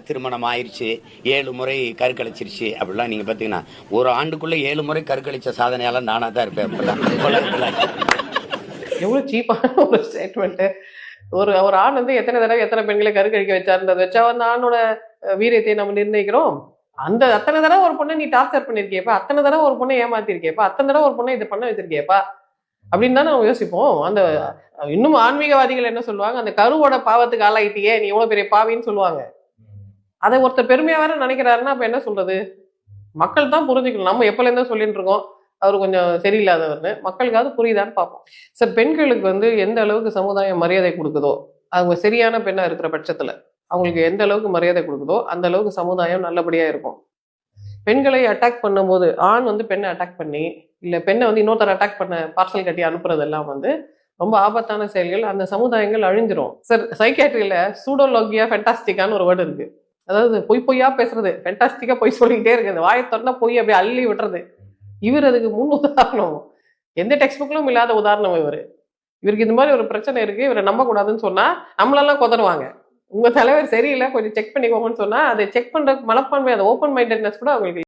திருமணம் ஆயிடுச்சு, 7 முறை கருக்கழிச்சிருச்சு அப்படிலாம் நீங்க பாத்தீங்கன்னா, ஒரு ஆண்டுக்குள்ள 7 முறை கருக்கழிச்ச சாதனையால நானா தான் இருப்பேன். எவ்வளவு சீப்பான ஒரு ஸ்டேட்மெண்ட். ஒரு ஒரு ஆண் வந்து எத்தனை தடவை எத்தனை பெண்களை கருக்கழிக்க வச்சாருன்றதை வச்சா அந்த ஆணோட வீரியத்தை நம்ம நிர்ணயிக்கிறோம். அந்த அத்தனை தடவை ஒரு பொண்ணை நீ டார்ச்சர் பண்ணிருக்கியப்பா, அத்தனை தடவை ஒரு பொண்ணை ஏமாத்திருக்கியப்பா, அத்தனை தடவை ஒரு பொண்ணை இதை பண்ண வச்சிருக்கியப்பா அப்படின்னு தானே நம்ம யோசிப்போம். அந்த இன்னும் ஆன்மீகவாதிகள் என்ன சொல்லுவாங்க, அந்த கருவோட பாவத்துக்கு ஆளாயிட்டியே நீ எவ்வளவு பெரிய பாவின்னு சொல்லுவாங்க. அதை ஒருத்தர் பெருமையா வேற நினைக்கிறாருன்னா அப்ப என்ன சொல்றது? மக்கள் தான் புரிஞ்சுக்கணும். நம்ம எப்பல இருந்தா சொல்லிட்டு இருக்கோம் அவர் கொஞ்சம் சரியில்லாதவர்னு. மக்களுக்காவது புரியுதான்னு பார்ப்போம். சார், பெண்களுக்கு வந்து எந்த அளவுக்கு சமுதாயம் மரியாதை கொடுக்குதோ, அவங்க சரியான பெண்ணா இருக்கிற பட்சத்துல அவங்களுக்கு எந்த அளவுக்கு மரியாதை கொடுக்குதோ அந்த அளவுக்கு சமுதாயம் நல்லபடியா இருக்கும். பெண்களை அட்டாக் பண்ணும்போது ஆண் வந்து பெண்ணை அட்டாக் பண்ணி, இல்ல பெண்ணை வந்து இன்னொருத்தர் அட்டாக் பண்ண பார்சல் கட்டி அனுப்புறதெல்லாம் வந்து ரொம்ப ஆபத்தான செயல்கள். அந்த சமுதாயங்கள் அழிஞ்சிரும். சார், சைக்காட்ரியில சூடோலோகியா ஃபென்டாஸ்டிக்கான்னு ஒரு வேர்டு இருக்கு. அதாவது பொய்யா பேசுறது, ஃபென்டாஸ்டிக்கா பொய் சொல்லிக்கிட்டே இருக்கு. அந்த வாயை திறந்தா பொய் அப்படியே அள்ளி விட்டுறது. இவர் அதுக்கு முன் உதாரணம். எந்த டெக்ஸ்ட் புக்லும் இல்லாத உதாரணம் இவர். இவருக்கு இந்த மாதிரி ஒரு பிரச்சனை இருக்கு, இவரை நம்ப கூடாதுன்னு சொன்னா நம்மளெல்லாம் கொதருவாங்க. உங்க தலைவர் சரியில்லை, கொஞ்சம் செக் பண்ணிக்கோங்கன்னு சொன்னா அதை செக் பண்ற மனப்பான்மை, அந்த ஓப்பன் மைண்டட்னஸ் கூட அவங்களுக்கு